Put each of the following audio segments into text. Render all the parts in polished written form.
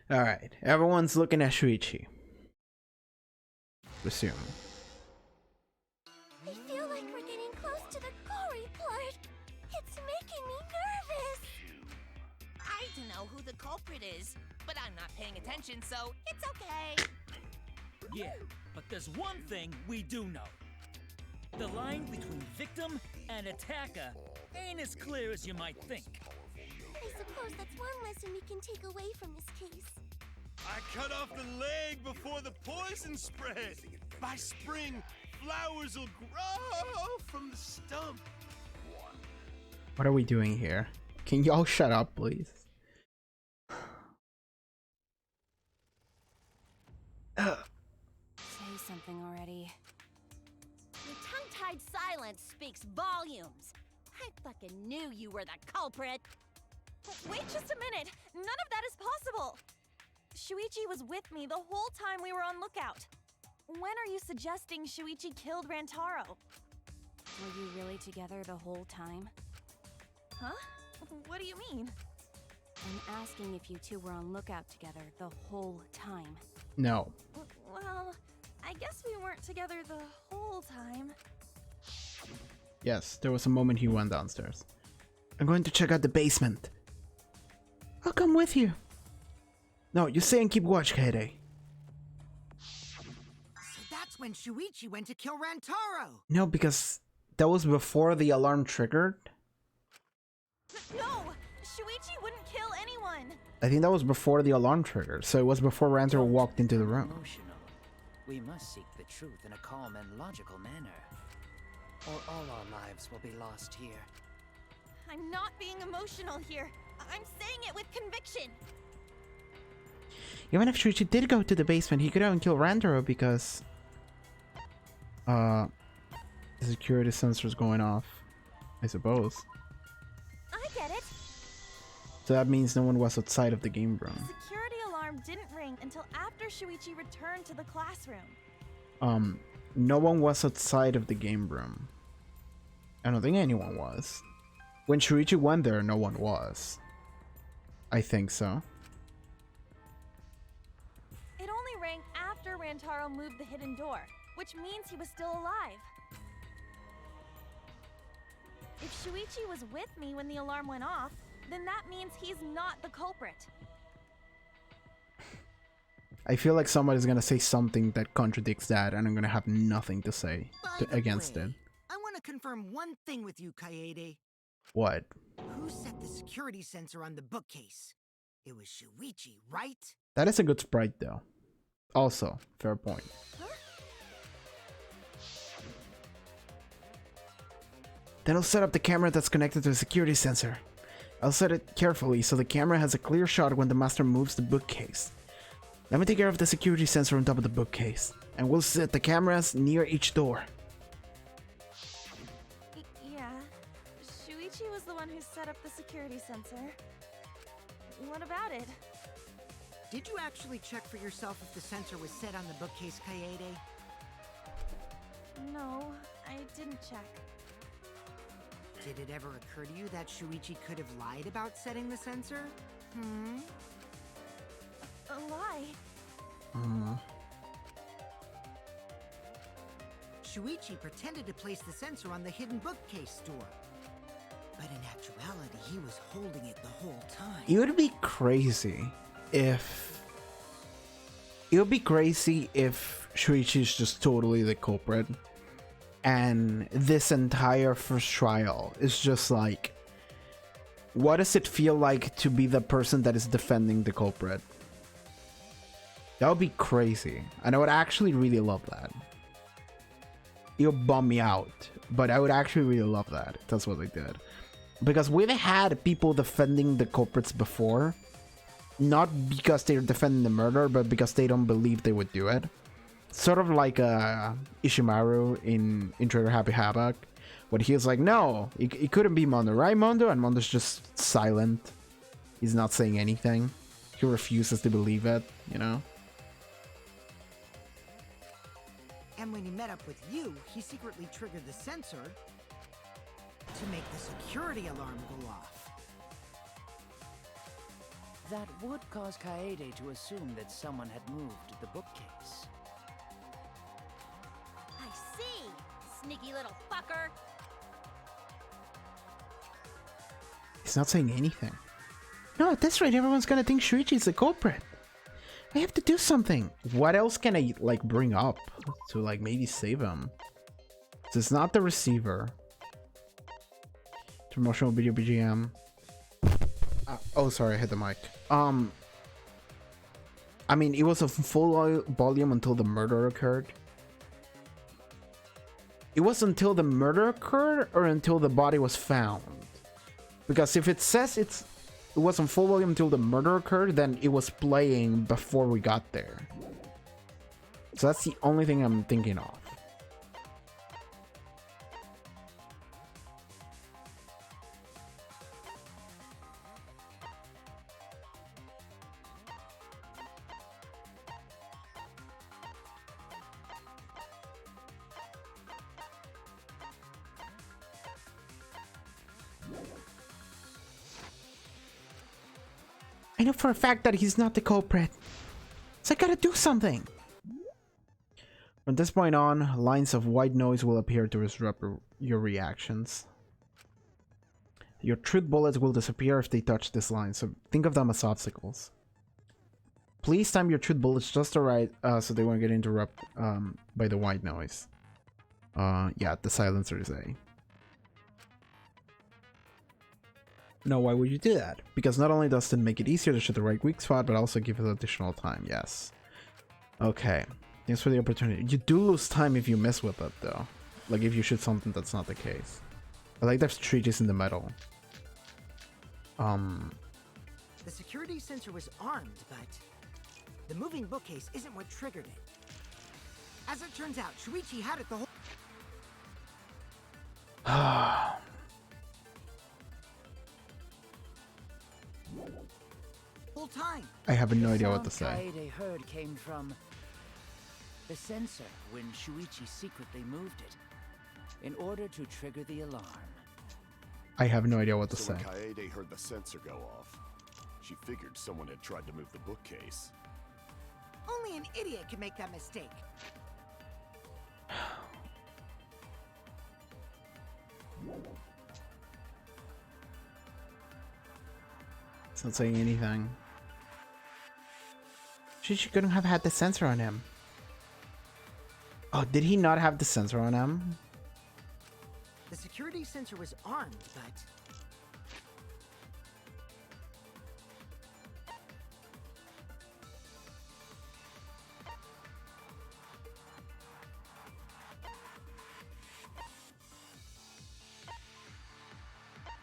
Alright, everyone's looking at Shuichi. Resume. I feel like we're getting close to the gory part. It's making me nervous. I don't know who the culprit is, but I'm not paying attention, so it's okay. Yeah, but there's one thing we do know. The line between victim and attacker ain't as clear as you might think. I suppose that's one lesson we can take away from this case. I cut off the leg before the poison spread. By spring, flowers will grow from the stump. What are we doing here? Can y'all shut up, please? Say something already. Your tongue-tied silence speaks volumes. I fucking knew you were the culprit. Wait just a minute! None of that is possible! Shuichi was with me the whole time we were on lookout. When are you suggesting Shuichi killed Rantaro? Were you really together the whole time? Huh? What do you mean? I'm asking if you two were on lookout together the whole time. No. Well, I guess we weren't together the whole time. Yes, there was a moment he went downstairs. I'm going to check out the basement. I'll come with you. No, you stay and keep watch, Kaede. So that's when Shuichi went to kill Rantaro! No, because that was before the alarm triggered. No! Shuichi wouldn't kill anyone! I think that was before the alarm triggered, so it was before Rantaro walked into the room. Emotional. We must seek the truth in a calm and logical manner, or all our lives will be lost here. I'm not being emotional here. I'm saying it with conviction. Even if Shuichi did go to the basement, he could have killed Rantaro because the security sensor's going off, I suppose. I get it. So that means no one was outside of the game room. The security alarm didn't ring until after Shuichi returned to the classroom. No one was outside of the game room. I don't think anyone was. When Shuichi went there, no one was. I think so. It only rang after Rantaro moved the hidden door, which means he was still alive. If Shuichi was with me when the alarm went off, then that means he's not the culprit. I feel like somebody's gonna say something that contradicts that, and I'm gonna have nothing to say against it. I want to confirm one thing with you, Kaede. What? Who set the security sensor on the bookcase? It was Shuichi, right? That is a good sprite, though. Also, fair point. Huh? Then I'll set up the camera that's connected to the security sensor. I'll set it carefully so the camera has a clear shot when the master moves the bookcase. Let me take care of the security sensor on top of the bookcase, and we'll set the cameras near each door. Yeah, Shuichi was the one who set up the security sensor. What about it? Did you actually check for yourself if the sensor was set on the bookcase, Kaede? No, I didn't check. Did it ever occur to you that Shuichi could have lied about setting the sensor? A lie? Shuichi pretended to place the sensor on the hidden bookcase door. But in actuality, he was holding it the whole time. It would be crazy if... It would be crazy if Shuichi is just totally the culprit. And this entire first trial is just like... What does it feel like to be the person that is defending the culprit? That would be crazy. And I would actually really love that. It would bum me out. But I would actually really love that. If that's what they did. Because we've had people defending the culprits before. Not because they're defending the murder, but because they don't believe they would do it. Sort of like Ishimaru in Trigger Happy Havoc. When he was like, no, it couldn't be Mondo, right Mondo? And Mondo's just silent. He's not saying anything. He refuses to believe it, you know? And when he met up with you, he secretly triggered the sensor to make the security alarm go off. That would cause Kaede to assume that someone had moved the bookcase. I see! Sneaky little fucker! He's not saying anything. No, at this rate, everyone's gonna think Shuichi's the culprit. I have to do something. What else can I, like, bring up to, like, maybe save him? So it's not the receiver. Promotional video BGM. Oh, sorry, I hit the mic. I mean, it was a full volume until the murder occurred. It was until the murder occurred or until the body was found? Because if it says it was on full volume until the murder occurred, then it was playing before we got there. So that's the only thing I'm thinking of. I know for a fact that he's not the culprit. So I gotta do something. From this point on, lines of white noise will appear to disrupt your reactions. Your truth bullets will disappear if they touch this line, so think of them as obstacles. Please time your truth bullets just right so they won't get interrupted by the white noise. Yeah, the silencer is A. No, why would you do that? Because not only does it make it easier to shoot the right weak spot, but also give it additional time, yes. Okay, thanks for the opportunity. You do lose time if you mess with it, though. Like, if you shoot something that's not the case. I like there's treaties in the metal. The security sensor was armed, but the moving bookcase isn't what triggered it. As it turns out, Shuichi had it the whole time. I have no idea what to The sound say. Kaede heard came from the sensor when Shuichi secretly moved it in order to trigger the alarm. I have no idea what to So say. when Kaede heard the sensor go off, she figured someone had tried to move the bookcase. Only an idiot can make that mistake. It's not saying anything. She couldn't have had the sensor on him. Oh, did he not have the sensor on him? The security sensor was armed, but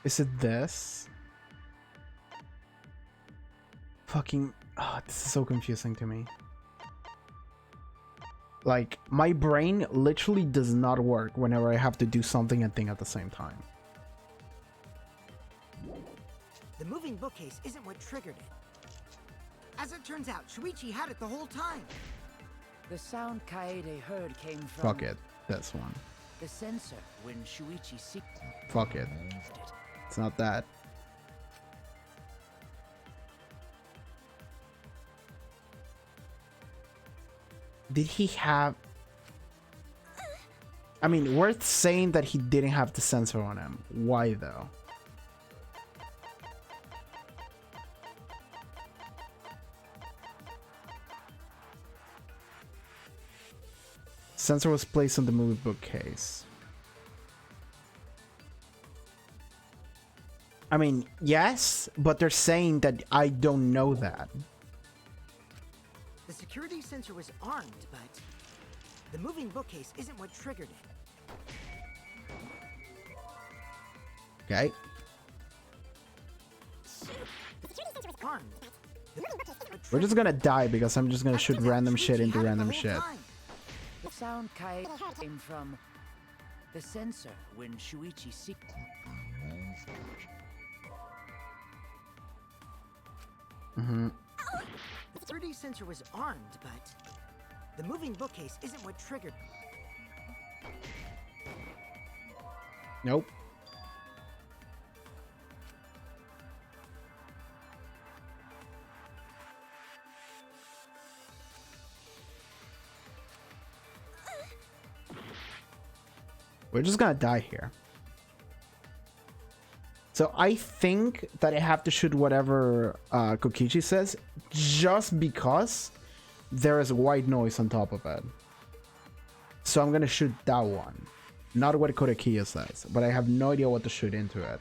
Is it this? Fucking... Oh, this is so confusing to me. Like, my brain literally does not work whenever I have to do something and think at the same time. the moving bookcase isn't what triggered it. As it turns out, Shuichi had it the whole time. The sound Kaede heard came from Fuck it. This one. the sensor when Shuichi secretly Fuck it. moved it. It's not that. Did he have... I mean, worth saying that he didn't have the sensor on him. Why though? Sensor was placed on the movie bookcase. I mean, yes, but they're saying that I don't know that. The security sensor was armed, but the moving bookcase isn't what triggered it. Okay. Armed. We're just gonna die because I'm just gonna shoot random shit into random shit. The sound Kaede came from the sensor when Shuichi secretly Mm-hmm. The security sensor was armed, but the moving bookcase isn't what triggered. Nope. We're just gonna die here. So I think that I have to shoot whatever Kokichi says, just because there is white noise on top of it. So I'm gonna shoot that one. Not what Korekiya says, but I have no idea what to shoot into it.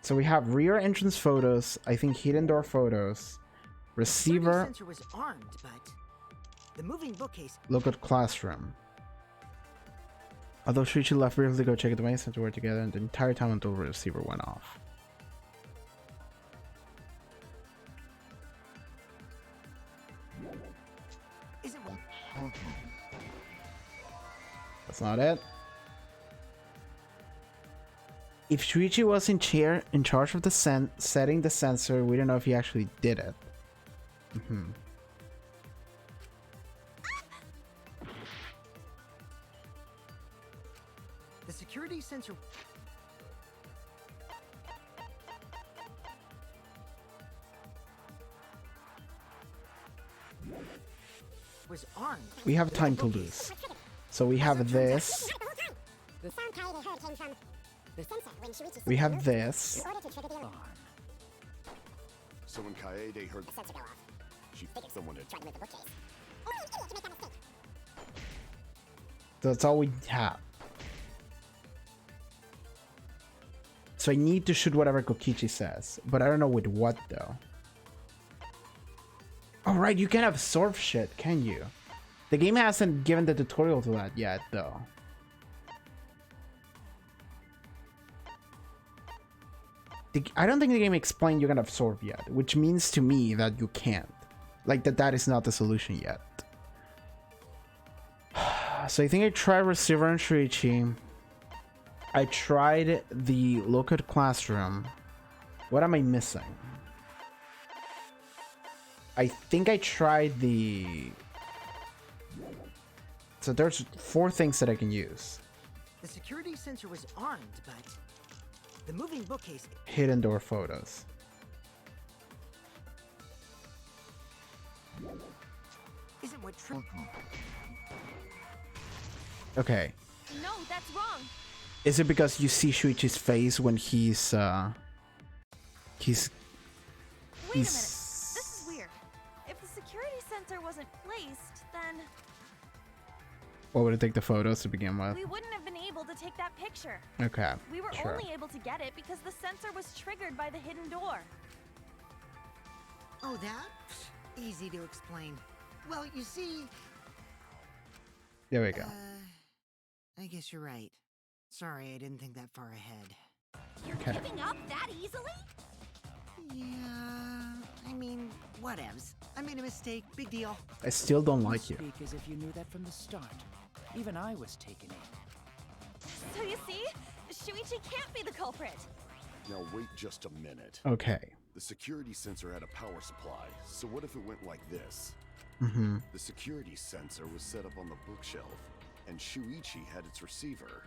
So we have rear entrance photos, I think hidden door photos, receiver, sensor was armed, but the moving bookcase. Look at classroom. Although Shuichi left briefly to go check the main center were together and the entire time until the receiver went off. Is it That's not it. If Shuichi was in charge of the setting the sensor, we don't know if he actually did it. the security sensor? Was armed. We have time to lose. So we have this. We have this. So when Kaede heard the sensor go off, she figured someone had tried to move the bookcase. That's all we have. So I need to shoot whatever Kokichi says, but I don't know with what though. Oh right, you can absorb shit, can you? The game hasn't given the tutorial to that yet though. I don't think the game explained you can absorb yet, which means to me that you can't. Like that is not the solution yet. So I think I tried receiver and Shuichi. I tried the look at classroom. What am I missing? I think I tried the... So there's 4 things that I can use. The security sensor was armed, but the moving bookcase. Hidden door photos. Isn't what Okay. No, that's wrong. Is it because you see Shuichi's face when he's Wait a minute. This is weird. If the security sensor wasn't placed, then What would it take the photos to begin with? we wouldn't have been able to take that picture. Okay. We were sure. only able to get it because the sensor was triggered by the hidden door. Oh, that? Easy to explain. Well, you see... There we go. I guess you're right. Sorry, I didn't think that far ahead. You're Okay. giving up that easily? Yeah, I mean, whatevs. I made a mistake, big deal. I still don't like you. Speak as if you knew that from the start. Even I was taken in. So you see, Shuichi can't be the culprit. Now wait just a minute. Okay. The security sensor had a power supply, so what if it went like this? The security sensor was set up on the bookshelf, and Shuichi had its receiver.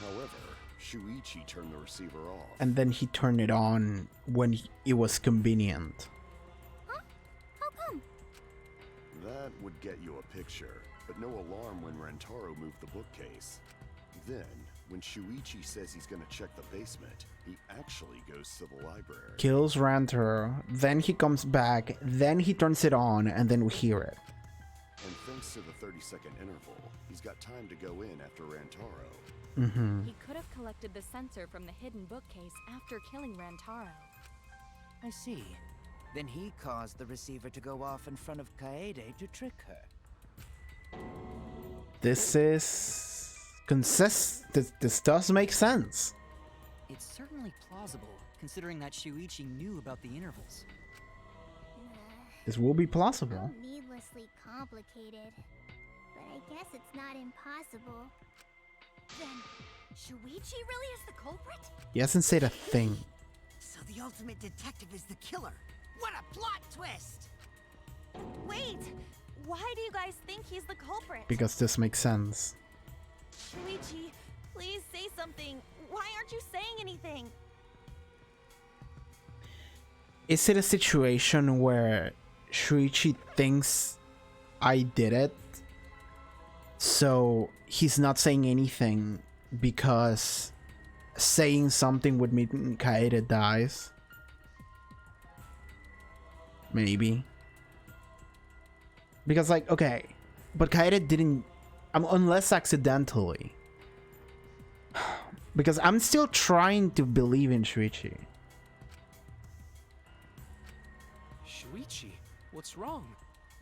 However, Shuichi turned the receiver off. And then he turned it on when it was convenient. Huh? How come? That would get you a picture, but no alarm when Rantaro moved the bookcase. Then, when Shuichi says he's gonna check the basement, he actually goes to the library. Kills Rantaro, then he comes back, then he turns it on, and then we hear it. And thanks to the 30-second interval, he's got time to go in after Rantaro. He could have collected the sensor from the hidden bookcase after killing Rantaro. I see. Then he caused the receiver to go off in front of Kaede to trick her. This is... This does make sense. It's certainly plausible, considering that Shuichi knew about the intervals. This will be plausible. How needlessly complicated. But I guess it's not impossible. Then, Shuichi really is the culprit? He hasn't said a thing. So the ultimate detective is the killer. What a plot twist! Wait! Why do you guys think he's the culprit? Because this makes sense. Shuichi, please say something. Why aren't you saying anything? Is it a situation where Shuichi thinks I did it? So he's not saying anything because saying something would mean Kaede dies. Maybe. Because, like, okay, but Kaede didn't, unless accidentally. Because I'm still trying to believe in Shuichi. Shuichi, what's wrong?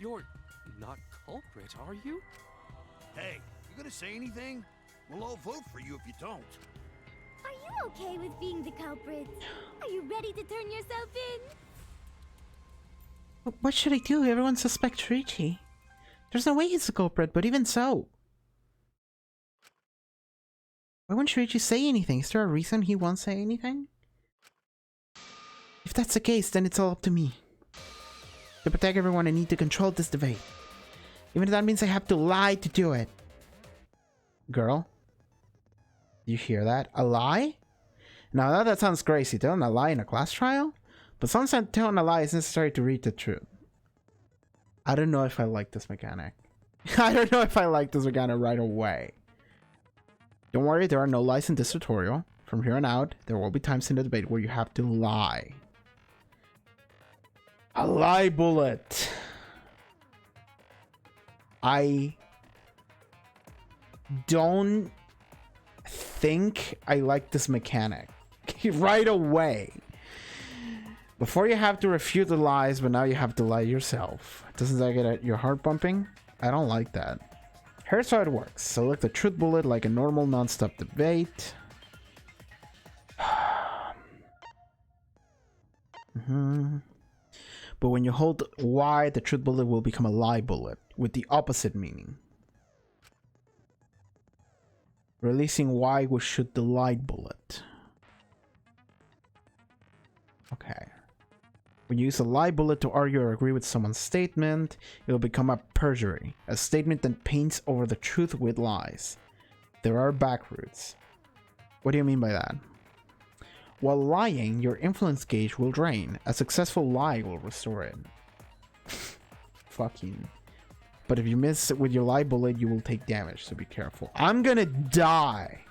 You're not culprit, are you? Hey, you gonna say anything? We'll all vote for you if you don't. Are you okay with being the culprit? Are you ready to turn yourself in? What should I do? Everyone suspects Shuichi. There's no way he's the culprit, but even so. Why won't Shuichi say anything? Is there a reason he won't say anything? If that's the case, then it's all up to me. To protect everyone, I need to control this debate. Even if that means I have to lie to do it. Girl? You hear that? A lie? Now that sounds crazy, telling a lie in a class trial? But sometimes telling a lie is necessary to read the truth. I don't know if I like this mechanic. I don't know if I like this mechanic right away. Don't worry, there are no lies in this tutorial. From here on out, there will be times in the debate where you have to lie. A lie bullet. I don't think I like this mechanic right away. Before you have to refute the lies, but now you have to lie yourself. Doesn't that get your heart pumping? I don't like that. Here's how it works. Select the truth bullet like a normal non-stop debate. But when you hold Y, the truth bullet will become a lie bullet with the opposite meaning. Releasing Y will shoot the lie bullet. Okay. When you use a lie bullet to argue or agree with someone's statement, it will become a perjury, a statement that paints over the truth with lies. There are backroutes. What do you mean by that? While lying, your influence gauge will drain. A successful lie will restore it. Fucking. But if you miss with your lie bullet, you will take damage, so be careful. I'm gonna die!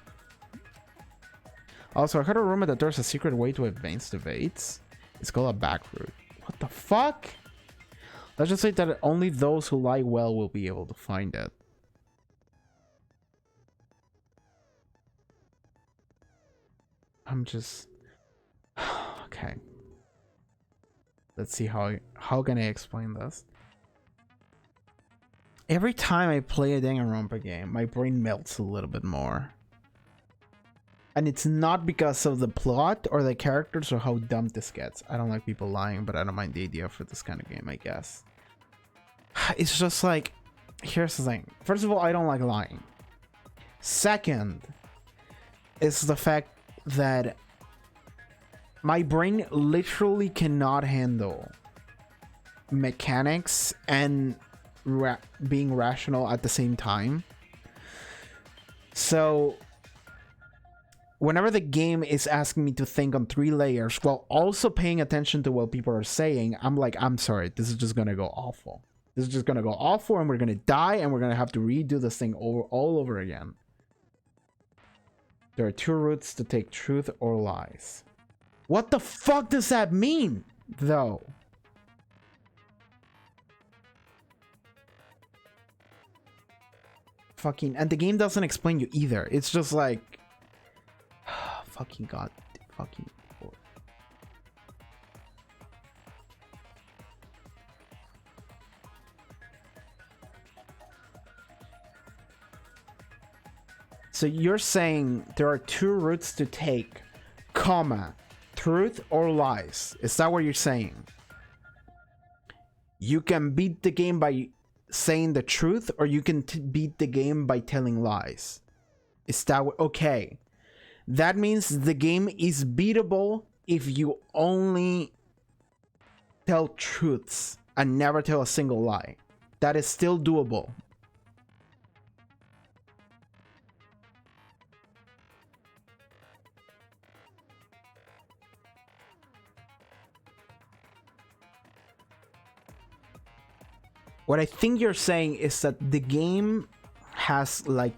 Also, I heard a rumor that there's a secret way to advance debates. It's called a backroute. What the fuck? Let's just say that only those who lie well will be able to find it. I'm just... Okay. Let's see how can I explain this. Every time I play a Danganronpa game, my brain melts a little bit more. And it's not because of the plot or the characters or how dumb this gets. I don't like people lying, but I don't mind the idea for this kind of game, I guess. It's just like, here's the thing. First of all, I don't like lying. Second, is the fact that my brain literally cannot handle mechanics and being rational at the same time. So whenever the game is asking me to think on 3 layers while also paying attention to what people are saying, I'm like, I'm sorry, this is just gonna go awful. This is just gonna go awful and we're gonna die and we're gonna have to redo this thing all over again. There are 2 routes to take, truth or lies. What the fuck does that mean, though? Fucking, and the game doesn't explain you either. It's just like, fucking god, fucking Lord. So you're saying there are 2 routes to take, comma, truth or lies. Is that what you're saying? You can beat the game by saying the truth, or you can beat the game by telling lies. Is that okay? That means the game is beatable if you only tell truths and never tell a single lie. That is still doable. What I think you're saying is that the game has like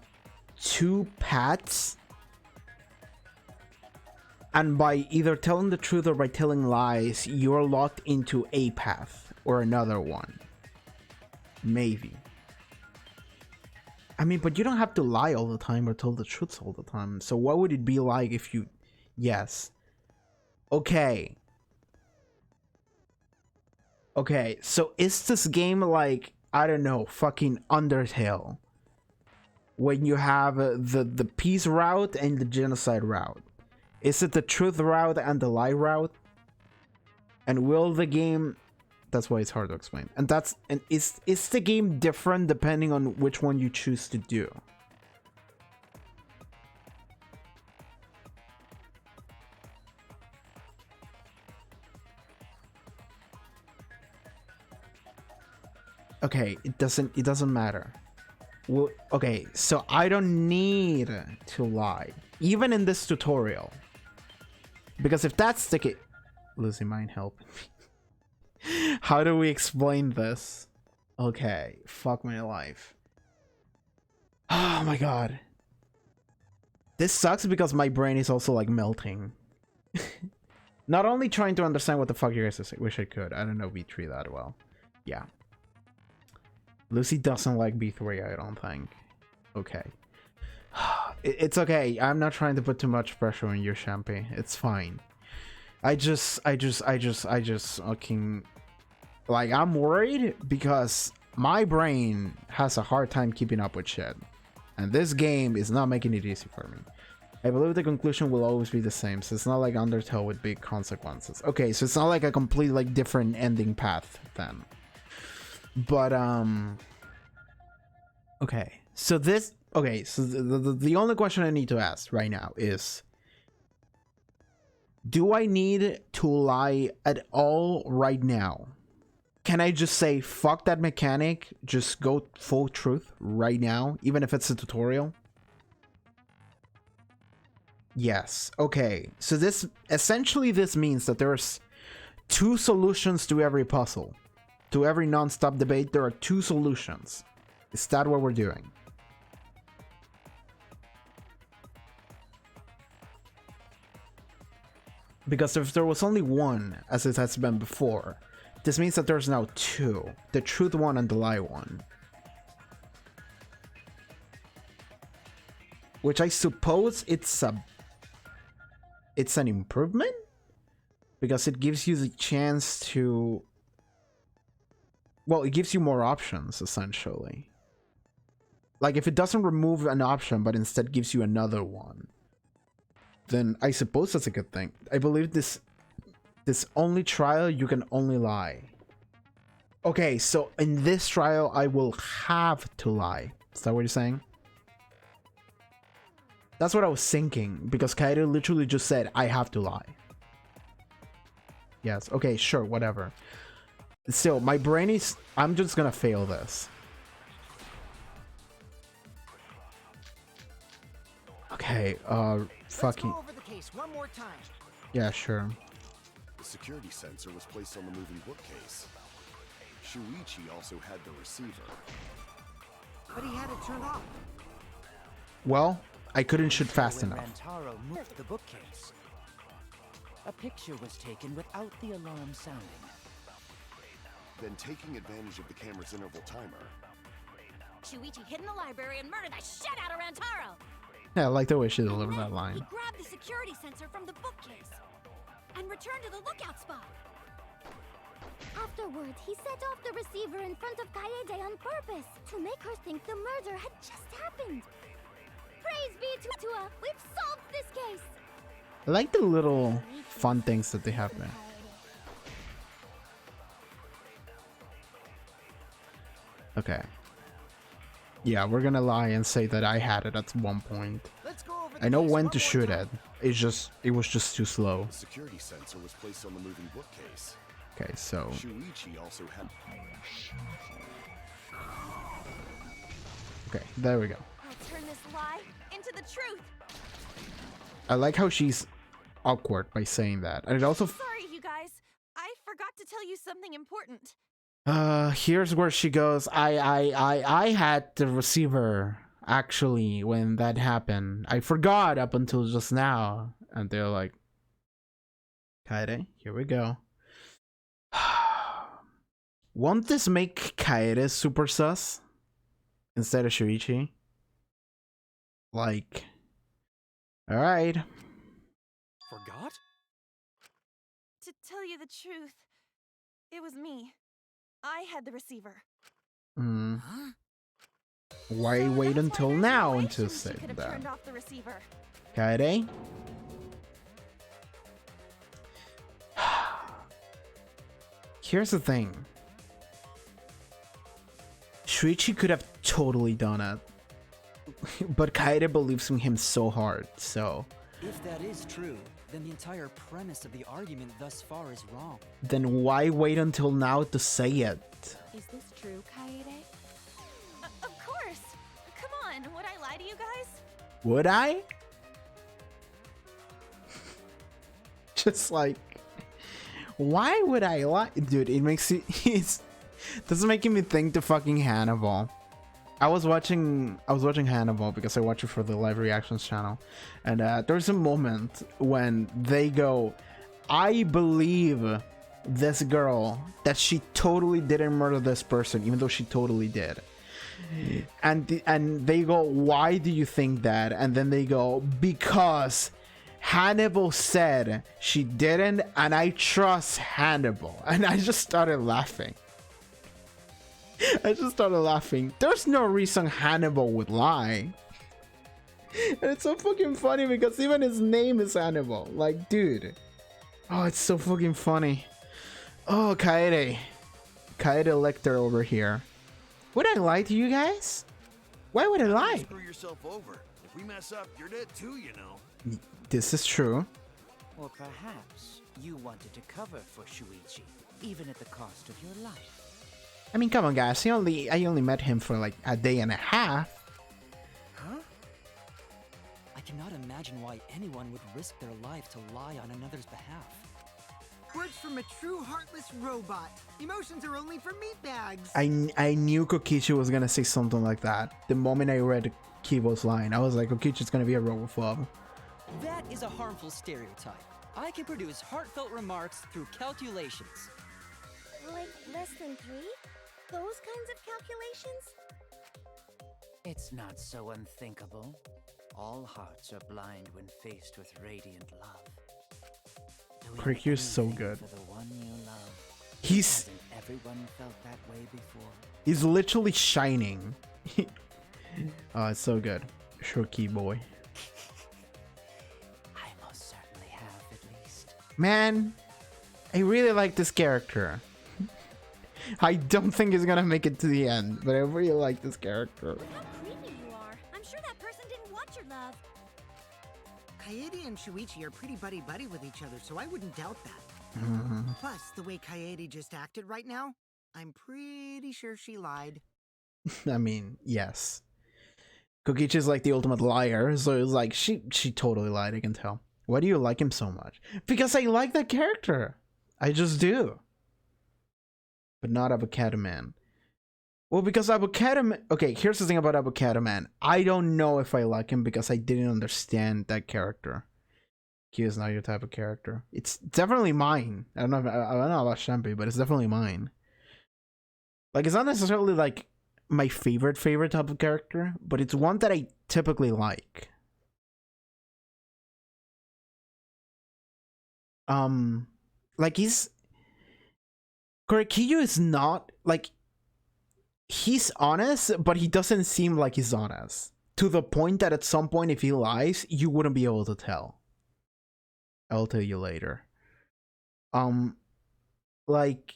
2 paths, and by either telling the truth or by telling lies, you're locked into a path or another one. Maybe. I mean, but you don't have to lie all the time or tell the truth all the time. So what would it be like if you... Yes. Okay. Okay, so is this game like, I don't know, fucking Undertale? When you have the peace route and the genocide route. Is it the truth route and the lie route? And will the game... That's why it's hard to explain. And is the game different depending on which one you choose to do? Okay, it doesn't matter. Well, okay, so I don't need to lie, even in this tutorial. Because if that's the case... Losing mind, help me. How do we explain this? Okay, fuck my life. Oh my god. This sucks because my brain is also like melting. Not only trying to understand what the fuck you guys are saying. Wish I could. I don't know B3 that well. Yeah. Lucy doesn't like B3, I don't think. Okay. It's okay. I'm not trying to put too much pressure on you, Champy. It's fine. I just fucking... Like, I'm worried because my brain has a hard time keeping up with shit. And this game is not making it easy for me. I believe the conclusion will always be the same, so it's not like Undertale with big consequences. Okay, so it's not like a complete, like, different ending path then. But, okay. So this... Okay, so the only question I need to ask right now is... Do I need to lie at all right now? Can I just say, fuck that mechanic, just go full truth right now, even if it's a tutorial? Yes. Okay. So this, essentially this means that there's 2 solutions to every puzzle. To every non-stop debate, there are 2 solutions. Is that what we're doing? Because if there was only one, as it has been before, this means that there's now 2. The truth one and the lie one. Which I suppose it's an improvement? Because it gives you the chance to... Well, it gives you more options, essentially. Like, if it doesn't remove an option, but instead gives you another one, then I suppose that's a good thing. I believe this only trial, you can only lie. Okay, so in this trial, I will have to lie. Is that what you're saying? That's what I was thinking, because Kaito literally just said, I have to lie. Yes, okay, sure, whatever. Still, my brain is... I'm just gonna fail this. Okay, fucking... Let's go over the case one more time. Yeah, sure. The security sensor was placed on the moving bookcase. Shuichi also had the receiver. But he had it turned off. Well, I couldn't shoot fast When enough. Rantaro moved the bookcase, a picture was taken without the alarm sounding. Then taking advantage of the camera's interval timer, Shuichi hid in the library and murdered the shit out of Rantaro. Yeah, I like the way she delivered that line. He grabbed the security sensor from the bookcase and returned to the lookout spot. Afterwards, he set off the receiver in front of Kaede on purpose to make her think the murder had just happened. Praise be to Tua, we've solved this case. I like the little fun things that they have there. Okay. Yeah, we're gonna lie and say that I had it at one point. I know when to shoot it. It was just too slow. the security sensor was placed on the moving bookcase. Okay, so Shuichi also had... okay, there we go. I'll turn this lie into the truth. I like how she's awkward by saying that. And it also Sorry, you guys. I forgot to tell you something important. here's where she goes, I had the receiver. actually, when that happened. I forgot up until just now. And they're like, Kaede, here we go. Won't this make Kaede super sus instead of Shuichi? Like, alright. Forgot? To tell you the truth, it was me. I had the receiver. Why wait That's until why there's now no way until Shuichi say could have that? turned off the receiver. Kaede? Here's the thing. Shuichi could have totally done it. But Kaede believes in him so hard, so... If that is true, then the entire premise of the argument thus far is wrong. Then why wait until now to say it? Is this true, Kaede? Of course! Come on, would I lie to you guys? Would I? Just like... Why would I lie? Dude, it makes it... This is making me think to fucking Hannibal. I was watching Hannibal because I watch it for the live reactions channel, and there's a moment when they go, I believe this girl that she totally didn't murder this person even though she totally did, and they go, why do you think that? And then they go, because Hannibal said she didn't and I trust Hannibal. And I just started laughing. There's no reason Hannibal would lie. And it's so fucking funny because even his name is Hannibal. Like, dude. Oh, it's so fucking funny. Oh, Kaede Lecter over here. Would I lie to you guys? Why would I lie? Screw yourself over. If we mess up, you're dead too, you know. This is true. Or perhaps you wanted to cover for Shuichi, even at the cost of your life. I mean, come on, guys. I only met him for like a day and a half. Huh? I cannot imagine why anyone would risk their life to lie on another's behalf. Words from a true heartless robot. Emotions are only for meatbags. I knew Kokichi was gonna say something like that. The moment I read Kibo's line, I was like, Kokichi's gonna be a robophobe. That is a harmful stereotype. I can produce heartfelt remarks through calculations. Like less than 3? Those kinds of calculations? It's not so unthinkable. All hearts are blind when faced with radiant love. Kirkyu's so good. For the one you love. Hasn't everyone felt that way before? He's literally shining. Oh, it's so good. Shorty boy. I most certainly have, at least. Man, I really like this character. I don't think he's gonna make it to the end, but I really like this character. How creepy you are. I'm sure that person didn't want your love. Kaede and Shuichi are pretty buddy-buddy with each other, so I wouldn't doubt that. Plus, the way Kaede just acted right now, I'm pretty sure she lied. I mean, yes. Kokichi's like the ultimate liar, so it's like, she totally lied, I can tell. Why do you like him so much? Because I like that character. I just do. But not Avocado Man. Well, because Avocado Man... Okay, here's the thing about Avocado Man. I don't know if I like him because I didn't understand that character. He is not your type of character. It's definitely mine. I don't know about Shampi, but it's definitely mine. Like, it's not necessarily like my favorite type of character, but it's one that I typically like. Like Korekiyu is not, like, he's honest, but he doesn't seem like he's honest. To the point that at some point, if he lies, you wouldn't be able to tell. I'll tell you later. Like,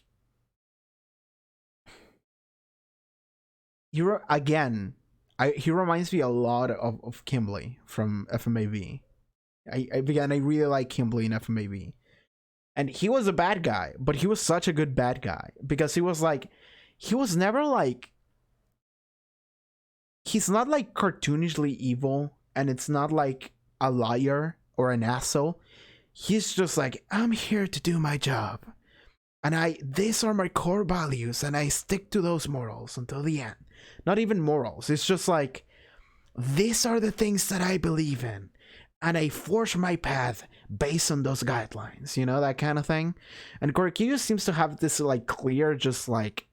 he reminds me a lot of Kimberly from FMAV. I really like Kimberly in FMAV. And he was a bad guy, but he was such a good bad guy. Because he was never like... He's not like cartoonishly evil, and it's not like a liar or an asshole. He's just like, I'm here to do my job. And these are my core values, and I stick to those morals until the end. Not even morals. It's just like, these are the things that I believe in, and I forge my path based on those guidelines, you know, that kind of thing. And Korekiyo seems to have this like clear, just like,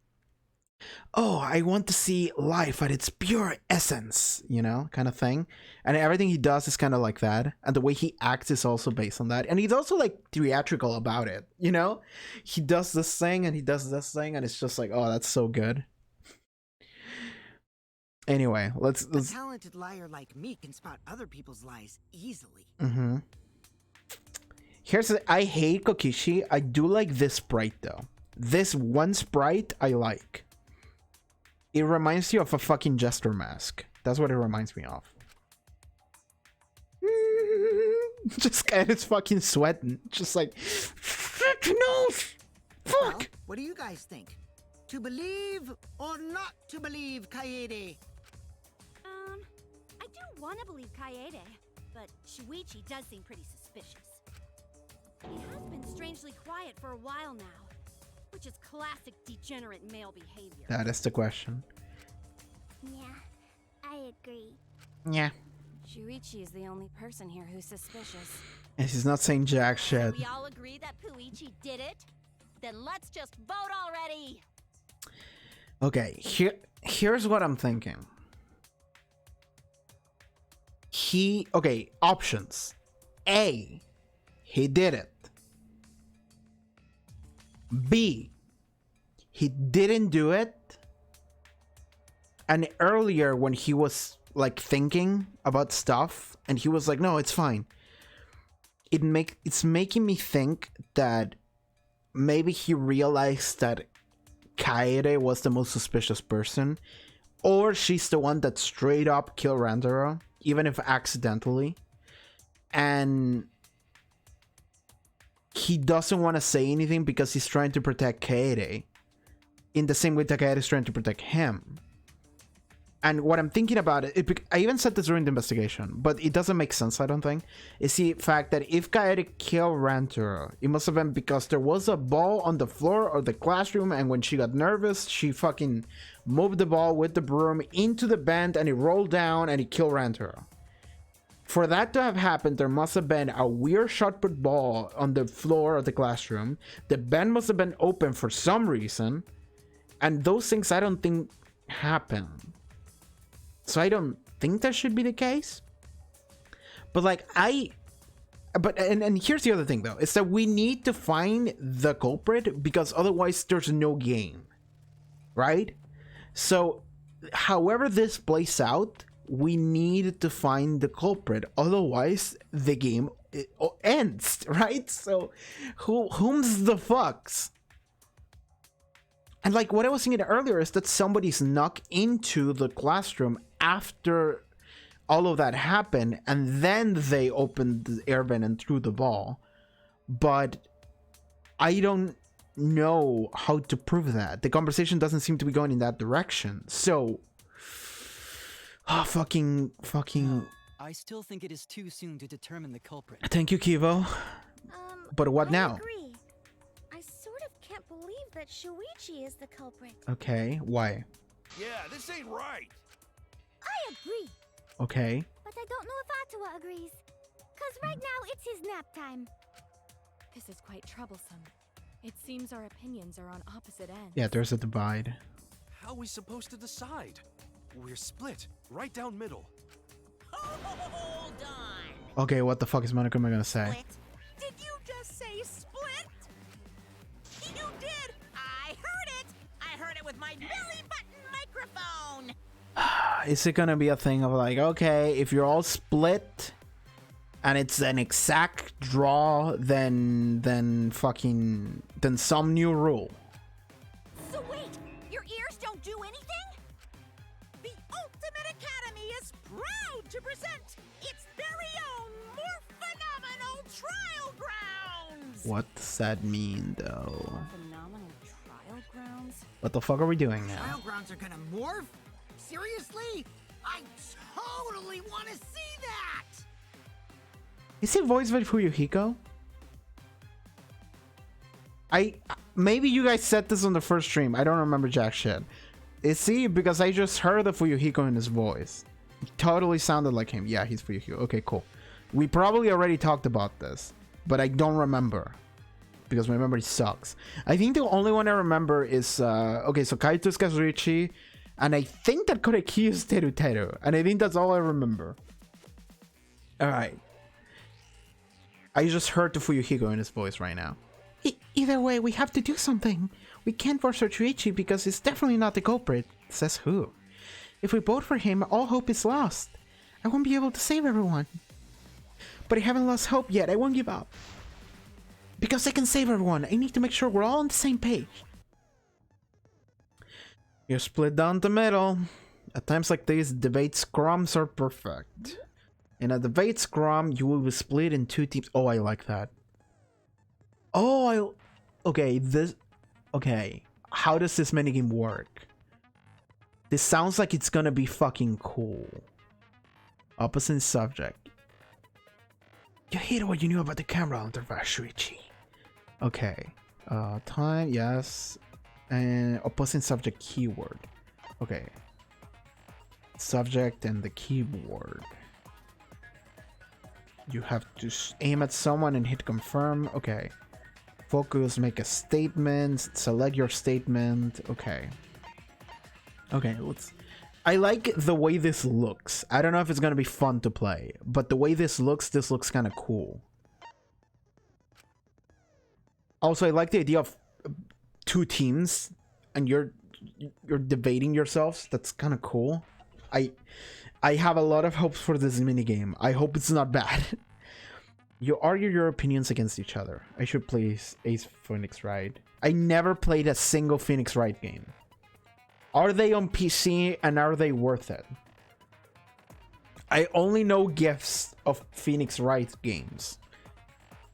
oh, I want to see life at its pure essence, you know, kind of thing. And everything he does is kind of like that. And the way he acts is also based on that. And he's also like theatrical about it, you know? He does this thing and he does this thing, and it's just like, oh, that's so good. Anyway, let's... A talented liar like me can spot other people's lies easily. Mm-hmm. I hate Kokishi. I do like this sprite though. This one sprite I like. It reminds you of a fucking jester mask. That's what it reminds me of. Just kind of fucking sweating. Just like, no, fuck. Well, what do you guys think? To believe or not to believe, Kaede? I do want to believe Kaede, but Shuichi does seem pretty suspicious. He has been strangely quiet for a while now, which is classic degenerate male behavior. That is the question. Yeah, I agree. Yeah. Shuichi is the only person here who's suspicious. And she's not saying jack shit. We all agree that Puichi did it? Then let's just vote already! Okay, here's what I'm thinking. Okay, options. A, he did it. B, he didn't do it. And earlier when he was like thinking about stuff and he was like, no, it's fine. It's making me think that maybe he realized that Kaede was the most suspicious person, or she's the one that straight up killed Randoro, even if accidentally, and he doesn't want to say anything because he's trying to protect Kaede in the same way that Kaede is trying to protect him. And what I'm thinking about it, I even said this during the investigation, but it doesn't make sense, I don't think, is the fact that if Kaede killed Rantaro, it must have been because there was a ball on the floor of the classroom, and when she got nervous, she fucking moved the ball with the broom into the bend, and it rolled down, and it killed Rantaro. For that to have happened, there must have been a weird shot put ball on the floor of the classroom. The bend must have been open for some reason, and those things I don't think happen. So I don't think that should be the case. But like and here's the other thing though, is that we need to find the culprit because otherwise there's no game. Right? So however this plays out, we need to find the culprit. Otherwise the game ends, right? So whom's the fucks? And like what I was thinking earlier is that somebody snuck into the classroom after all of that happened, and then they opened the air vent and threw the ball. But I don't know how to prove that. The conversation doesn't seem to be going in that direction. So, fucking. I still think it is too soon to determine the culprit. Thank you, Kivo. But what now? I agree. I sort of can't believe that Shuichi is the culprit. Okay, why? Yeah, this ain't right. I agree. Okay. But I don't know if Atua agrees. Cause right now it's his nap time. This is quite troublesome. It seems our opinions are on opposite ends. Yeah, there's a divide. How are we supposed to decide? We're split, right down middle. Hold on. Okay, what the fuck is Monokuma gonna say? Split? Did you just say split? You did. I heard it. I heard it with my belly button microphone. Is it gonna be a thing of like, okay, if you're all split and it's an exact draw, then some new rule? So wait, your ears don't do anything? The Ultimate Academy is proud to present its very own more phenomenal trial grounds! What does that mean, though? Phenomenal trial grounds? What the fuck are we doing now? Trial grounds are gonna morph? Seriously? I totally want to see that! Is he voiced by Fuyuhiko? Maybe you guys said this on the first stream. I don't remember jack shit. Is he? Because I just heard the Fuyuhiko in his voice. Totally sounded like him. Yeah, he's Fuyuhiko. Okay, cool. We probably already talked about this, but I don't remember because my memory sucks. I think the only one I remember is okay, so Kaito's Kazuichi, and I think that Koreki is Teru, and I think that's all I remember. All right. I just heard the Fuyuhiko in his voice right now. Either way, we have to do something. We can't force Shuichi because he's definitely not the culprit. Says who? If we vote for him, all hope is lost. I won't be able to save everyone. But I haven't lost hope yet. I won't give up. Because I can save everyone, I need to make sure we're all on the same page. You're split down the middle. At times like these, debate scrums are perfect. In a debate scrum, you will be split in 2 teams. Oh, I like that. Oh, okay, okay. How does this minigame work? This sounds like it's gonna be fucking cool. Opposite subject. You hate what you knew about the camera under Shuichi. Okay. Time, yes. And opposing subject keyword. Okay. Subject and the keyboard. You have to aim at someone and hit confirm. Okay. Focus, make a statement, select your statement. Okay. Okay, I like the way this looks. I don't know if it's gonna be fun to play, but the way this looks kind of cool. Also, I like the idea of 2 teams and you're debating yourselves. That's kind of cool. I have a lot of hopes for this minigame. I hope it's not bad. You argue your opinions against each other. I should play Ace Phoenix Wright. I never played a single Phoenix Wright game. Are they on PC and are they worth it? I only know gifs of Phoenix Wright games.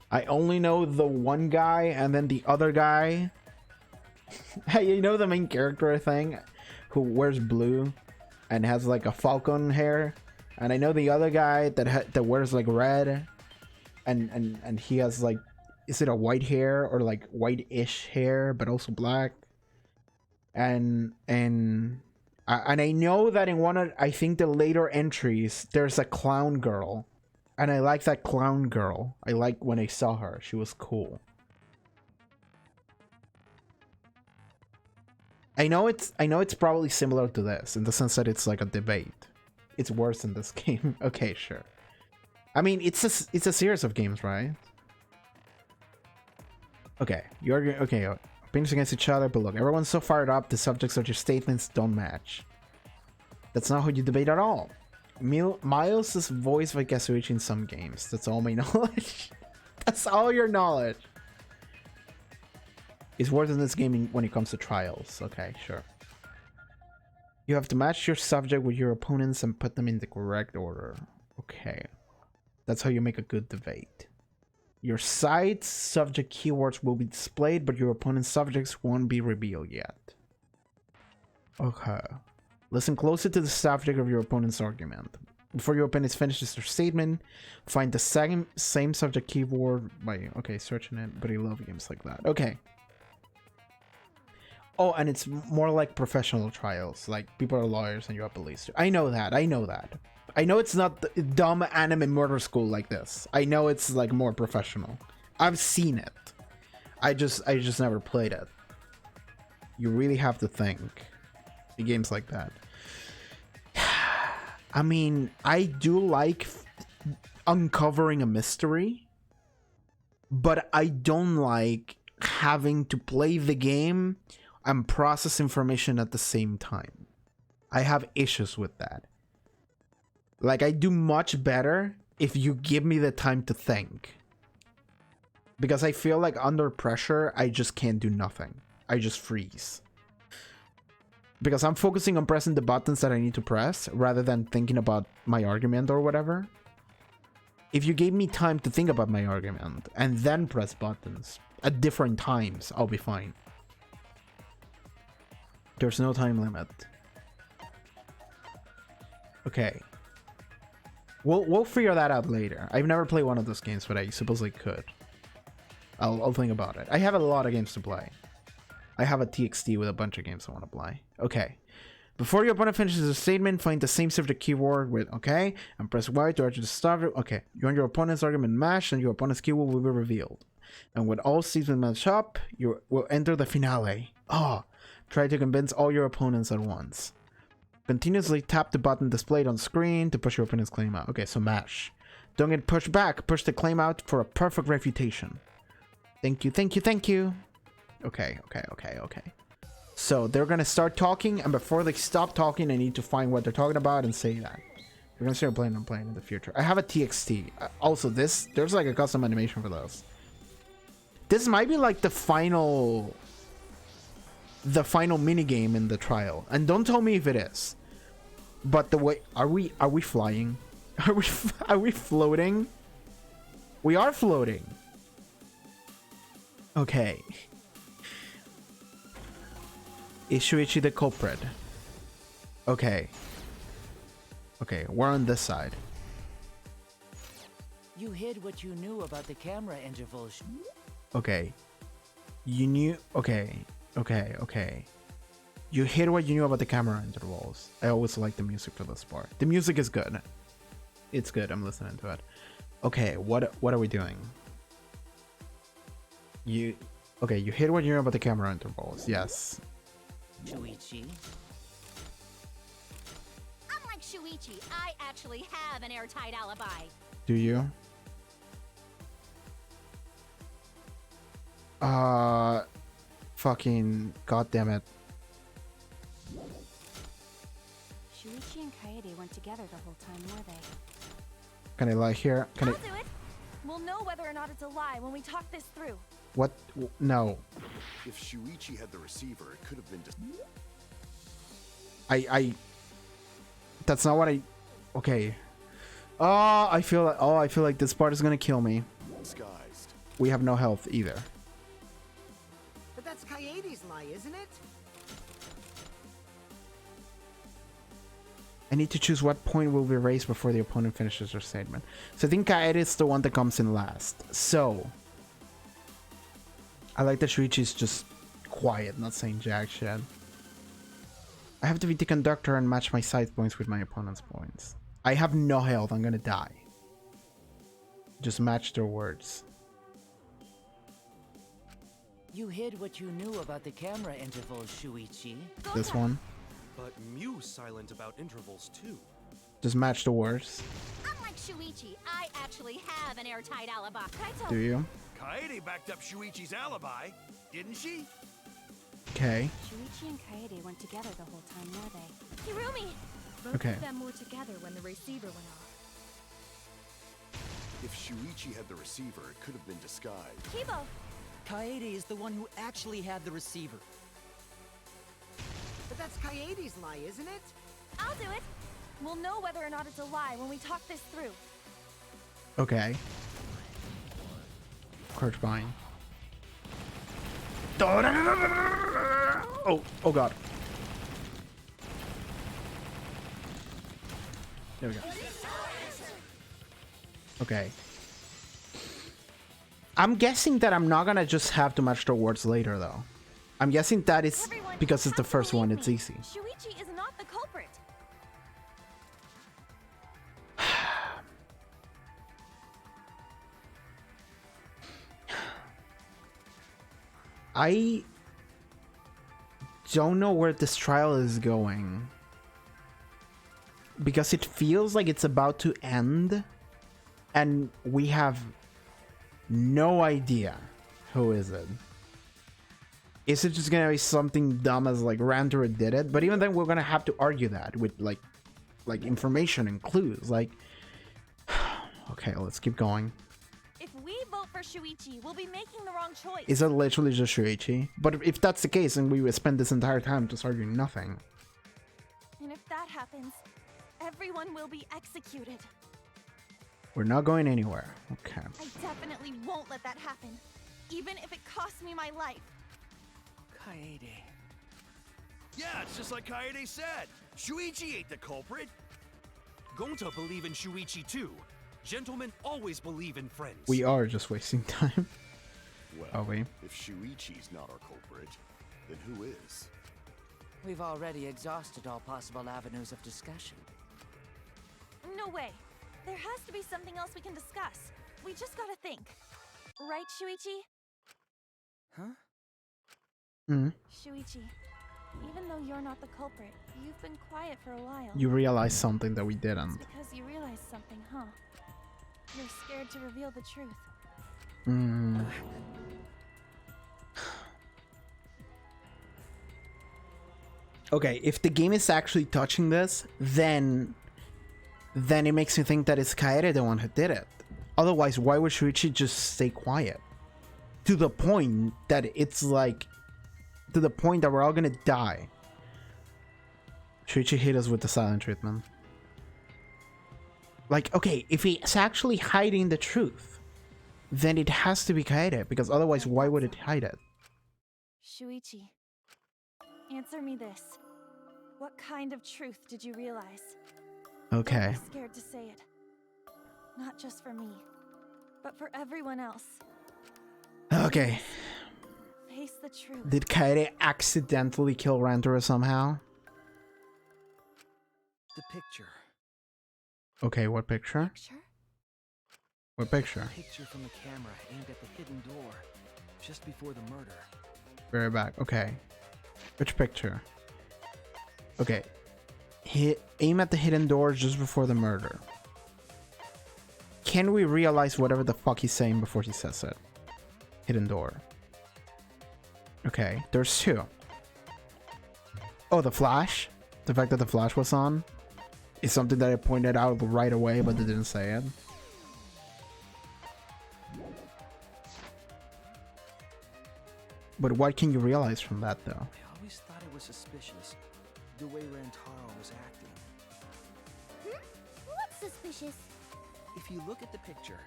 I only know the one guy and then the other guy. Hey, you know the main character thing who wears blue and has like a falcon hair, and I know the other guy that wears like red, and he has like, is it a white hair or like white-ish hair but also black? And I know that in one of, I think the later entries, there's a clown girl, and I like that clown girl. I like when I saw her; she was cool. I know it's probably similar to this in the sense that it's like a debate. It's worse in this game. Okay, sure. I mean, it's a series of games, right? Okay, okay. Opinions against each other, but look, everyone's so fired up, the subjects of your statements don't match. That's not how you debate at all. Miles is voiced by Kazuichi in some games. That's all my knowledge. That's all your knowledge. It's worse in this game when it comes to trials. Okay, sure. You have to match your subject with your opponents and put them in the correct order. Okay. That's how you make a good debate. Your side's subject keywords will be displayed, but your opponent's subjects won't be revealed yet. Okay. Listen closely to the subject of your opponent's argument. Before your opponent finishes their statement, find the same subject keyword by, okay, searching it, but I love games like that. Okay. Oh, and it's more like professional trials. Like, people are lawyers and you have police. I know that. I know it's not the dumb anime murder school like this. I know it's like more professional. I've seen it. I just never played it. You really have to think. The games like that. I mean, I do like uncovering a mystery, but I don't like having to play the game and process information at the same time. I have issues with that. Like, I do much better if you give me the time to think. Because I feel like under pressure, I just can't do nothing. I just freeze. Because I'm focusing on pressing the buttons that I need to press, rather than thinking about my argument or whatever. If you gave me time to think about my argument, and then press buttons at different times, I'll be fine. There's no time limit. Okay. We'll figure that out later. I've never played one of those games, but I suppose I could. I'll think about it. I have a lot of games to play. I have a TXT with a bunch of games I want to play. Okay. Before your opponent finishes a statement, find the same subject keyword with okay, and press Y to argue the start. Okay, you want your opponent's argument matched, and your opponent's keyword will be revealed. And when all statements match up, you will enter the finale. Try to convince all your opponents at once. Continuously tap the button displayed on screen to push your opponent's claim out. Okay, so mash. Don't get pushed back. Push the claim out for a perfect refutation. Thank you, thank you, thank you. Okay. So they're gonna start talking, and before they stop talking, I need to find what they're talking about and say that. We're gonna start playing in the future. I have a TXT. Also, there's like a custom animation for those. This might be like the final mini game in the trial, and don't tell me if it is. But the way are we flying? Are we floating? We are floating. Okay. Is Shuichi the culprit? Okay. Okay, we're on this side. You hid what you knew about the camera intervals. Okay. You knew... Okay. You hid what you knew about the camera intervals. I always like the music for this part. The music is good. It's good. I'm listening to it. Okay, what are we doing? You hid what you knew about the camera intervals. Yes. Shuichi. Unlike Shuichi, I actually have an airtight alibi. Do you? Fucking goddammit. Shuichi and Kaede weren't together the whole time, were they? Can I lie here? Can I'll do it. We'll know whether or not it's a lie when we talk this through. What? No. If Shuichi had the receiver, it could have been That's not what I... Okay. I feel like this part is gonna kill me. disguised. We have no health either. But that's Kaede's lie, isn't it? I need to choose what point will be raised before the opponent finishes their statement. So I think Kaede is the one that comes in last. So I like that Shuichi's just quiet, not saying jack shit. I have to be the conductor and match my side points with my opponent's points. I have no health, I'm gonna die. Just match their words. You hid what you knew about the camera intervals, Shuichi. This one. But Mew's silent about intervals too. Just match the words. Unlike Shuichi, I actually have an airtight alibi. Kaito. Do you? Kaede backed up Shuichi's alibi, didn't she? Okay. Shuichi and Kaede weren't together the whole time, were they? Hirumi! Both Okay. of them were together when the receiver went off. If Shuichi had the receiver, it could have been disguised. Kibo! Kaede is the one who actually had the receiver. But that's Kaede's lie, isn't it? I'll do it. We'll know whether or not it's a lie when we talk this through. Okay. Crouch bind. Oh god. There we go. Okay. I'm guessing that I'm not gonna just have to match the words later though. I'm guessing that is because it's the first one, it's easy. Shuichi is not the culprit. I don't know where this trial is going. Because it feels like it's about to end. And we have no idea who is it. Is it just gonna be something dumb as like Ranter did it? But even then we're gonna have to argue that with like information and clues. Like okay, let's keep going. If we vote for Shuichi, we'll be making the wrong choice. Is it literally just Shuichi? But if that's the case, then we would spend this entire time just arguing nothing. And if that happens, everyone will be executed. We're not going anywhere. Okay. I definitely won't let that happen, even if it costs me my life. Kaede. Yeah, it's just like Kaede said. Shuichi ain't the culprit. Gonta believe in Shuichi too. Gentlemen always believe in friends. We are just wasting time. Well, Are we? if Shuichi's not our culprit, then who is? We've already exhausted all possible avenues of discussion. No way. There has to be something else we can discuss. We just gotta think. Right, Shuichi? Huh? Shuichi, even though you're not the culprit, you've been quiet for a while. You realized something that we It's didn't. because you realized something, huh? You're scared to reveal the truth. Okay, if the game is actually touching this, then it makes me think that it's Kaede the one who did it. Otherwise, why would Shuichi just stay quiet? To the point that it's like, to the point that we're all gonna die. Shuichi hit us with the silent treatment. Like, okay, if he's actually hiding the truth, then it has to be Kaede, because otherwise, why would it hide it? Shuichi, answer me this. What kind of truth did you realize? Okay. Don't be scared to say it. Not just for me, but for everyone else. Okay. Face the truth. Did Kaede accidentally kill Rantaro somehow? The picture. Okay, what picture? What picture? A picture from the camera aimed at the hidden door, just before the murder. Very back. Okay. Which picture? Okay. Aim at the hidden door just before the murder. Can we realize whatever the fuck he's saying before he says it? Hidden door. Okay, there's two. Oh, the flash? The fact that the flash was on is something that I pointed out right away, but they didn't say it. But what can you realize from that, though? I always thought it was suspicious, the way Rantaro was acting. What's suspicious? If you look at the picture,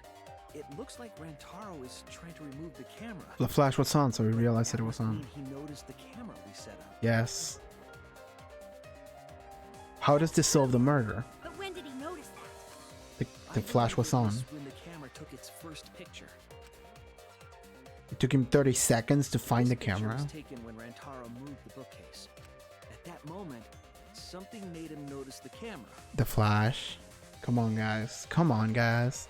it looks like Rantaro is trying to remove the camera. The flash was on, so we realized that it was on. He noticed the camera we set up. Yes. How does this solve the murder? But when did he notice that? The flash was on. When the camera took its first picture. It took him 30 seconds to find the This picture camera. was taken when Rantaro moved the bookcase. At that moment, something made him notice the camera. The flash. Come on, guys. Come on, guys.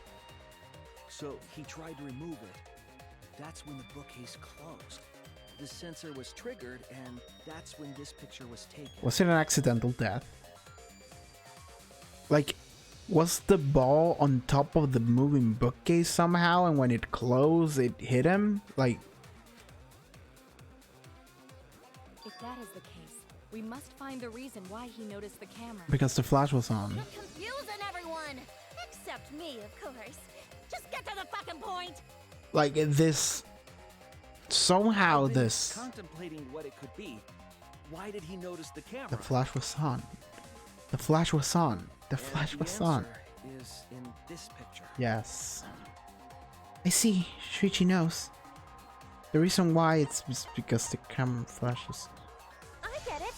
So he tried to remove it. That's when the bookcase closed. The sensor was triggered, and that's when this picture was taken. Was it an accidental death? Like, was the ball on top of the moving bookcase somehow, and when it closed, it hit him? Like, If that is the case, we must find the reason why he noticed the camera. because the flash was on. You're confusing everyone! Except me, of course. Just get to the fucking point! Like, this... Somehow this... Contemplating what it could be. Why did he notice the camera? The flash was on. The flash was on. The flash And was the on. answer is in this picture. Yes. I see. Shuichi knows. The reason why it's because the camera flashes. I get it!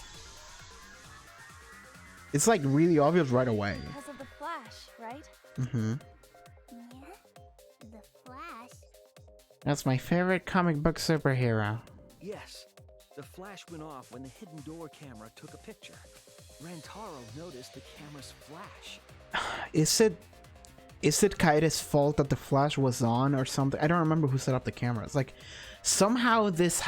It's like really obvious right away. Because of the flash, right? Mm-hmm. Yeah? The Flash? That's my favorite comic book superhero. Yes. The flash went off when the hidden door camera took a picture. Rantaro noticed the camera's flash. Is it Kaede's fault that the flash was on or something? I don't remember who set up the cameras. Like, somehow this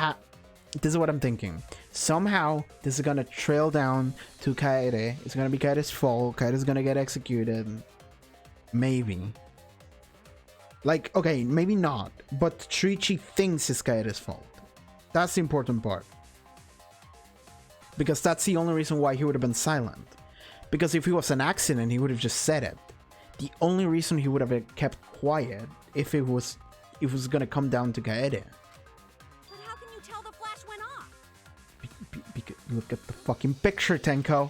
is what I'm thinking. Somehow this is gonna trail down to Kaede. It's gonna be Kaede's fault. Kaede's gonna get executed. Maybe. Like, okay, maybe not. But Shuichi thinks it's Kaede's fault. That's the important part. Because that's the only reason why he would have been silent. Because if it was an accident, he would have just said it. The only reason he would have kept quiet if it was gonna come down to Kaede. But how can you tell the flash went off? Look at the fucking picture, Tenko.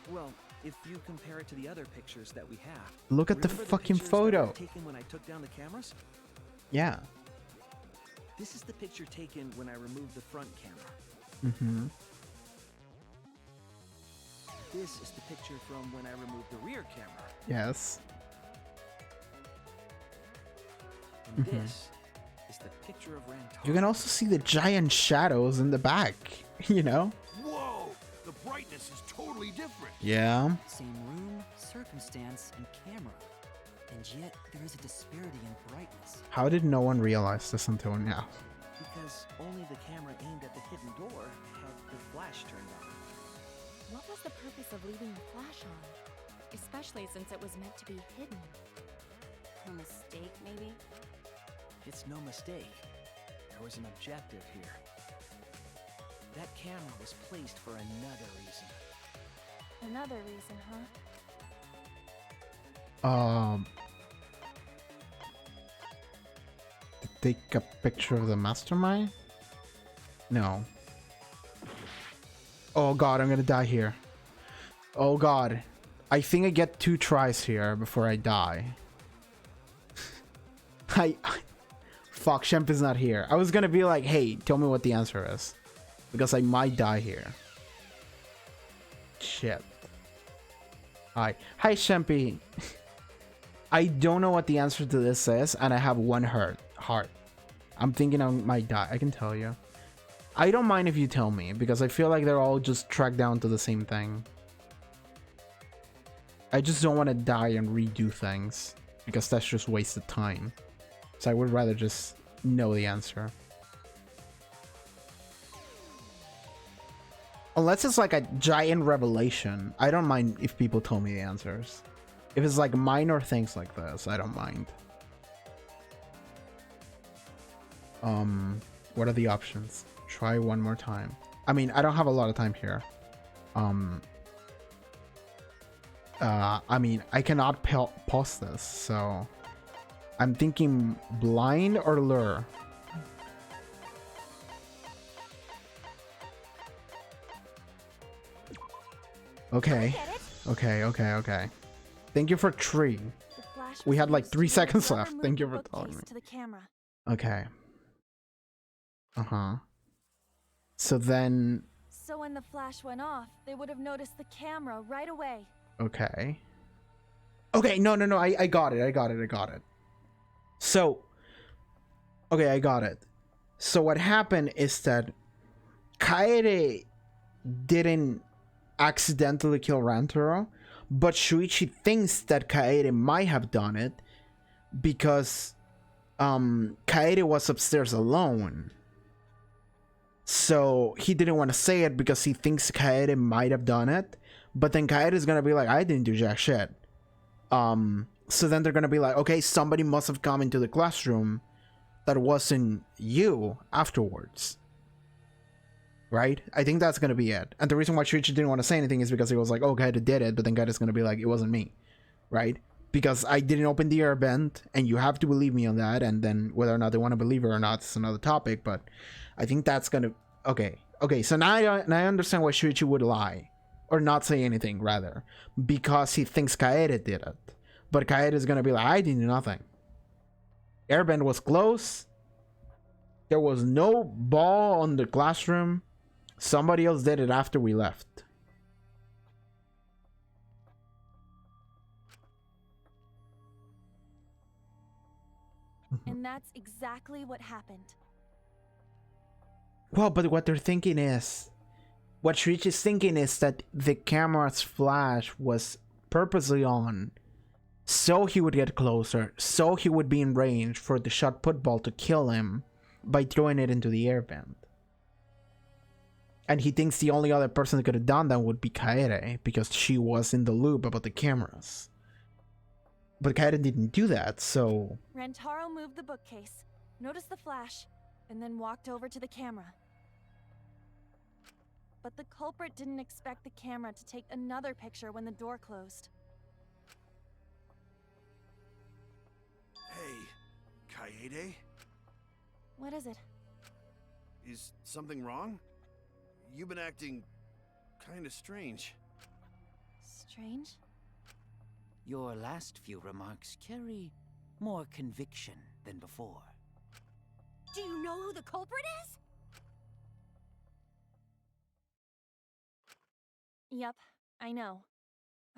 Well, if you compare it to the other pictures that we have. Look at the Remember fucking pictures that were photo. taken when I took down the cameras? Yeah. This is the picture taken when I removed the front camera. Mm-hmm. This is the picture from when I removed the rear camera. Yes. And Mhm. this is the picture of Rantaro. You can also see the giant shadows in the back, you know? Whoa! The brightness is totally different. Yeah. Same room, circumstance, and camera. And yet, there is a disparity in brightness. How did no one realize this until now? Because only the camera aimed at the hidden door had the flash turned on. What was the purpose of leaving the flash on? Especially since it was meant to be hidden. A mistake, maybe? It's no mistake. There was an objective here. That camera was placed for another reason. Another reason, huh? To take a picture of the mastermind? No. Oh god, I'm gonna die here. Oh god. I think I get 2 tries here before I die. Fuck, Shemp is not here. I was gonna be like, hey, tell me what the answer is. Because I might die here. Shit. Hi, Shempy. I don't know what the answer to this is, and I have 1 heart. I'm thinking I might die. I can tell you. I don't mind if you tell me, because I feel like they're all just tracked down to the same thing. I just don't want to die and redo things, because that's just wasted time. So I would rather just know the answer. Unless it's like a giant revelation, I don't mind if people tell me the answers. If it's like minor things like this, I don't mind. What are the options? Try one more time. I mean, I don't have a lot of time here. I mean, I cannot pause this, so I'm thinking blind or lure. Okay. Okay. Thank you for tree. We had like 3 seconds left. Thank you for telling me. To the camera. Okay. So then... So when the flash went off, they would have noticed the camera right away. Okay. Okay, no, I got it. So... Okay, I got it. So what happened is that Kaede didn't accidentally kill Rantaro, but Shuichi thinks that Kaede might have done it because Kaede was upstairs alone. So he didn't want to say it because he thinks Kaede might have done it, but then Kaede is gonna be like, I didn't do jack shit. So then they're gonna be like, okay, somebody must have come into the classroom that wasn't you afterwards. Right? I think that's gonna be it. And the reason why Shuichi didn't want to say anything is because he was like, oh, Kaede did it, but then Kaede's gonna be like, it wasn't me. Right? Because I didn't open the airbend, and you have to believe me on that, and then whether or not they want to believe it or not is another topic, but I think that's gonna... Okay, so now I understand why Shuichi would lie. Or not say anything, rather. Because he thinks Kaede did it. But Kaede is gonna be like, I didn't do nothing. Airbend was close. There was no ball on the classroom. Somebody else did it after we left. And that's exactly what happened. Well, but what they're thinking is... What Shuichi's thinking is that the camera's flash was purposely on so he would get closer, so he would be in range for the shot put ball to kill him by throwing it into the air vent. And he thinks the only other person that could have done that would be Kaede, because she was in the loop about the cameras. But Kaede didn't do that, so... Rantaro moved the bookcase, noticed the flash, and then walked over to the camera. But the culprit didn't expect the camera to take another picture when the door closed. Hey, Kaede? What is it? Is something wrong? You've been acting kinda strange. Strange? Your last few remarks carry more conviction than before. Do you know who the culprit is? Yep, I know.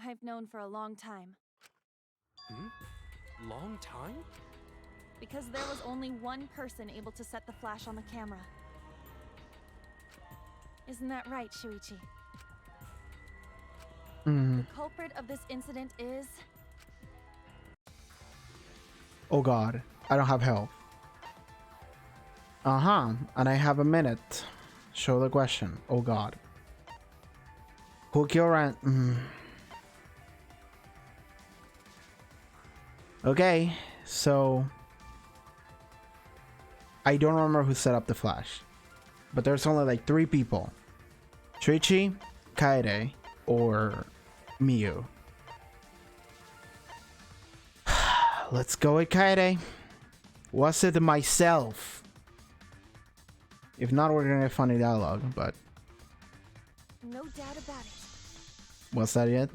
I've known for a long time. Long time? Because there was only one person able to set the flash on the camera. Isn't that right, Shuichi? The culprit of this incident is... Oh god, I don't have health. And I have a minute. Show the question. Oh god. Who killed Ran? Okay, so I don't remember who set up the flash, but there's only like 3 people: Shuichi, Kaede, or Miyu. Let's go with Kaede. Was it myself? If not, we're gonna get funny dialogue, but No doubt about it. was that it?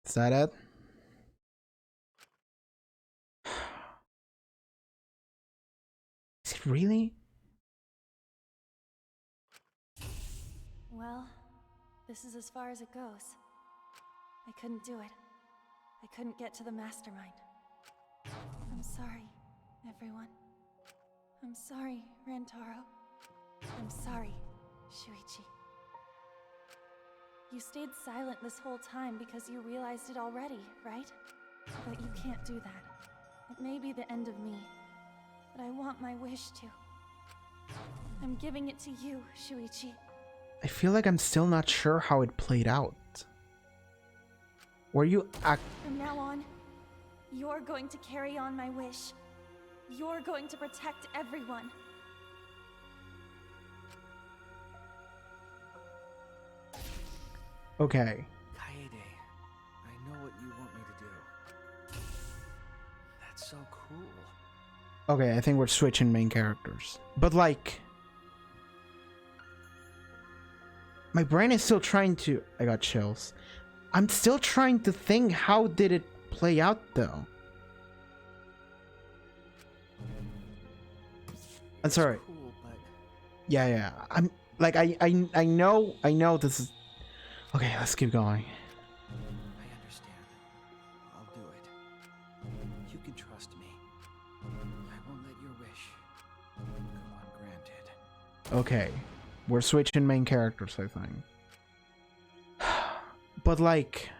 Is that it? Is it really? Well, this is as far as it goes. I couldn't do it. I couldn't get to the mastermind. I'm sorry, everyone. I'm sorry, Rantaro. I'm sorry, Shuichi. You stayed silent this whole time because you realized it already, right? But you can't do that. It may be the end of me, but I want my wish to. I'm giving it to you, Shuichi. I feel like I'm still not sure how it played out. Were you From now on, you're going to carry on my wish. You're going to protect everyone. okay? Kaede, I know what you want me to do. That's so cool. Okay, I think we're switching main characters. But like, my brain is still trying to... I got chills. I'm still trying to think, how did it play out though? I'm sorry. Cool, but... Yeah. I'm like, I know this is... Okay, let's keep going. I understand. I'll do it. You can trust me. I won't let your wish go ungranted. Okay, we're switching main characters, I think. But like,